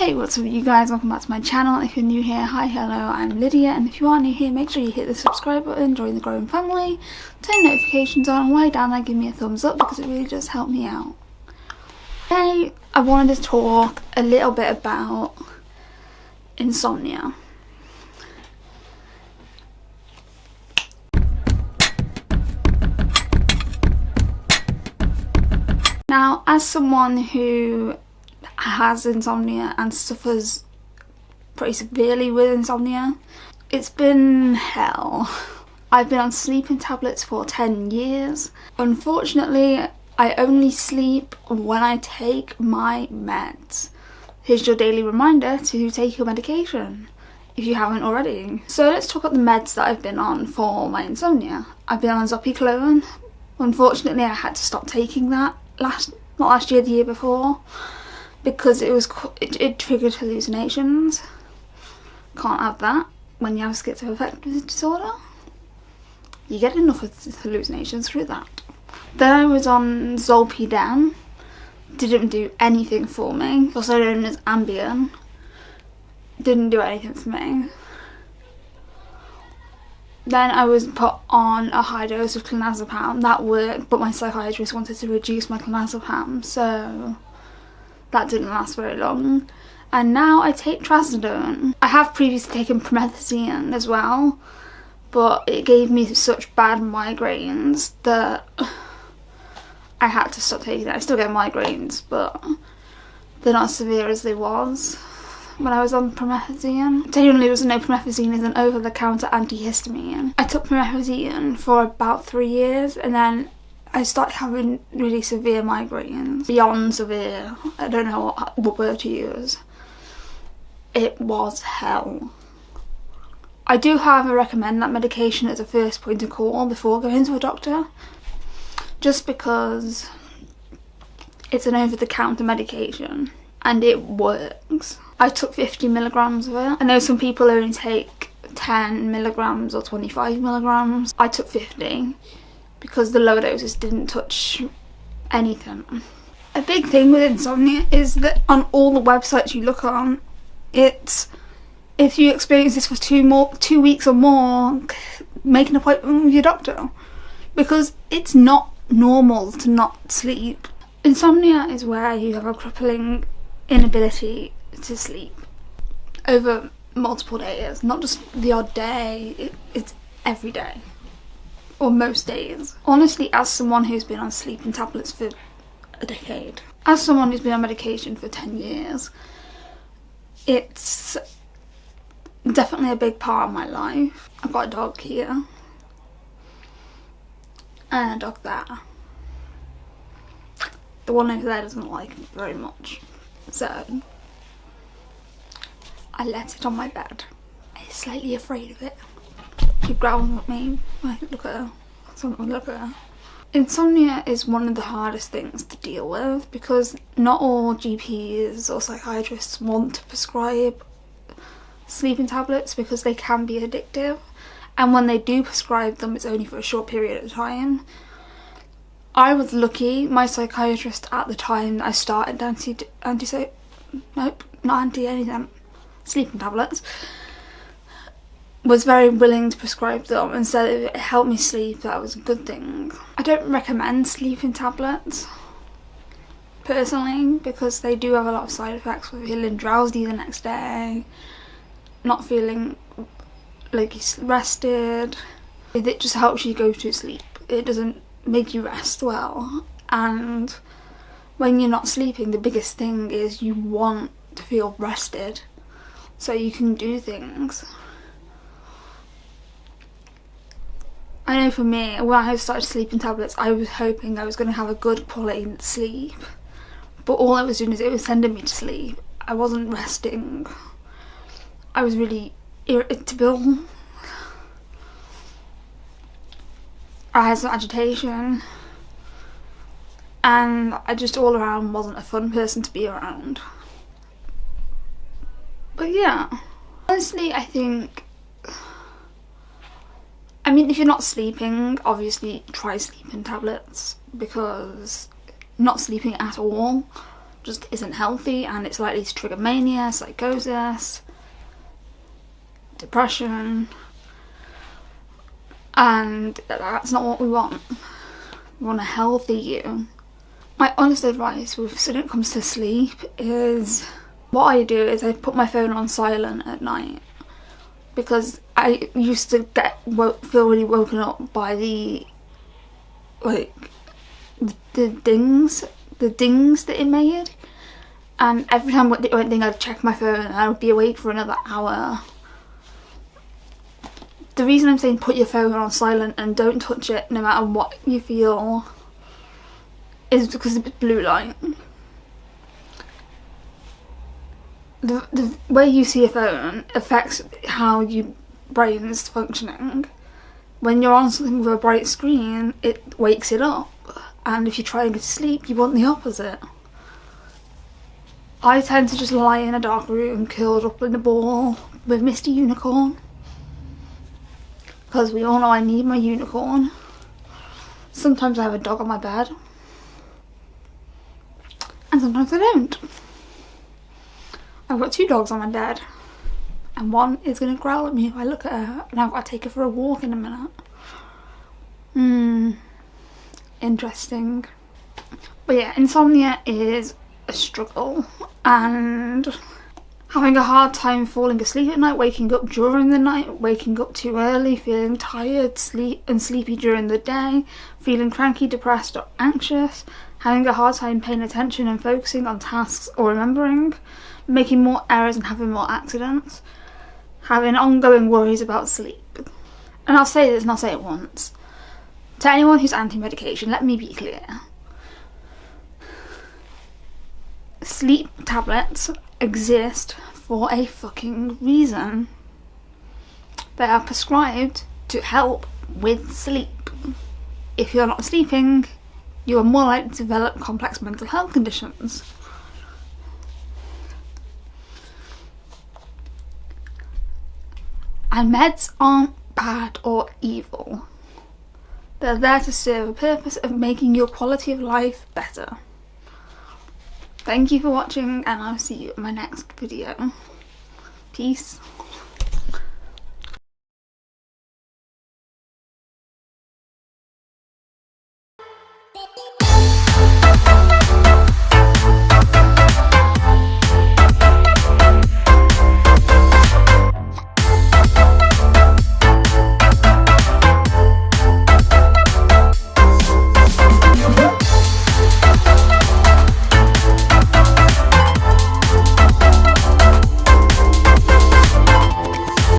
Hey, what's up you guys, welcome back to my channel. If you're new here, hi, hello, I'm Lydia, and if you are new here, make sure you hit the subscribe button, join the growing family, turn notifications on, and way down there give me a thumbs up because it really does help me out. Today, I wanted to talk a little bit about insomnia. Now, as someone who has insomnia and suffers pretty severely with insomnia, it's been hell. I've been on sleeping tablets for 10 years. Unfortunately, I only sleep when I take my meds. Here's your daily reminder to take your medication if you haven't already. So let's talk about the meds that I've been on for my insomnia. I've been on zopiclone. Unfortunately, I had to stop taking that not last year, the year before, because it triggered hallucinations. Can't have that when you have schizoaffective disorder. You get enough of hallucinations through that. Then I was on zolpidem. Didn't do anything for me. Also known as Ambien. Didn't do anything for me. Then I was put on a high dose of clonazepam. That worked, but my psychiatrist wanted to reduce my clonazepam, so that didn't last very long. And now I take trazodone. I have previously taken promethazine as well, but it gave me such bad migraines that I had to stop taking it. I still get migraines, but they're not as severe as they was when I was on promethazine. Genuinely, was no, promethazine is an over-the-counter antihistamine. I took promethazine for about 3 years, and then I started having really severe migraines. Beyond severe. I don't know what word to use. It was hell. I do, however, recommend that medication as a first point of call before going to a doctor, just because it's an over-the-counter medication and it works. I took 50 milligrams of it. I know some people only take 10 milligrams or 25 milligrams. I took 50 because the lower doses didn't touch anything. A big thing with insomnia is that on all the websites you look on, it's if you experience this for 2 weeks or more, make an appointment with your doctor, because it's not normal to not sleep. Insomnia is where you have a crippling inability to sleep over multiple days, not just the odd day. It's every day or most days. Honestly, as someone who's been on sleeping tablets for a decade, as someone who's been on medication for 10 years, it's definitely a big part of my life. I've got a dog here and a dog there. The one over there doesn't like me very much, so I let it on my bed. I'm slightly afraid of it. Keep growling at me. Look at her. Someone look at her. Insomnia is one of the hardest things to deal with because not all GPs or psychiatrists want to prescribe sleeping tablets because they can be addictive, and when they do prescribe them, it's only for a short period of time. I was lucky. My psychiatrist at the time I started sleeping tablets, was very willing to prescribe them and said if it helped me sleep, that was a good thing. I don't recommend sleeping tablets personally because they do have a lot of side effects, with feeling drowsy the next day, not feeling like you're rested. It just helps you go to sleep. It doesn't make you rest well, and when you're not sleeping, the biggest thing is you want to feel rested so you can do things. I know for me, when I started sleeping tablets, I was hoping I was going to have a good quality sleep, but all I was doing is it was sending me to sleep. I wasn't resting. I was really irritable. I had some agitation, and I just all around wasn't a fun person to be around. But yeah, honestly, I think, if you're not sleeping, obviously try sleeping tablets, because not sleeping at all just isn't healthy, and it's likely to trigger mania, psychosis, depression, and that's not what we want. We want a healthy you. My honest advice when it comes to sleep is, what I do is I put my phone on silent at night, because I used to feel really woken up by the dings that it made, and every time it went ding I'd check my phone and I would be awake for another hour. The reason I'm saying put your phone on silent and don't touch it no matter what you feel is because of the blue light. The way you see a phone affects how your brain's functioning. When you're on something with a bright screen, it wakes it up, and if you try and go to sleep, you want the opposite. I tend to just lie in a dark room curled up in a ball with Mr. Unicorn, because we all know I need my unicorn. Sometimes I have a dog on my bed, and sometimes I don't. I've got 2 dogs on my bed, and one is going to growl at me if I look at her, and I've got to take her for a walk in a minute. Interesting. But yeah, insomnia is a struggle, and having a hard time falling asleep at night, waking up during the night, waking up too early, feeling tired, sleepy during the day, feeling cranky, depressed or anxious, having a hard time paying attention and focusing on tasks or remembering, making more errors and having more accidents, having ongoing worries about sleep. And I'll say this and I'll say it once. To anyone who's anti-medication, let me be clear. Sleep tablets exist for a fucking reason. They are prescribed to help with sleep. If you're not sleeping, you are more likely to develop complex mental health conditions. And meds aren't bad or evil. They're there to serve a purpose of making your quality of life better. Thank you for watching, and I'll see you in my next video. Peace.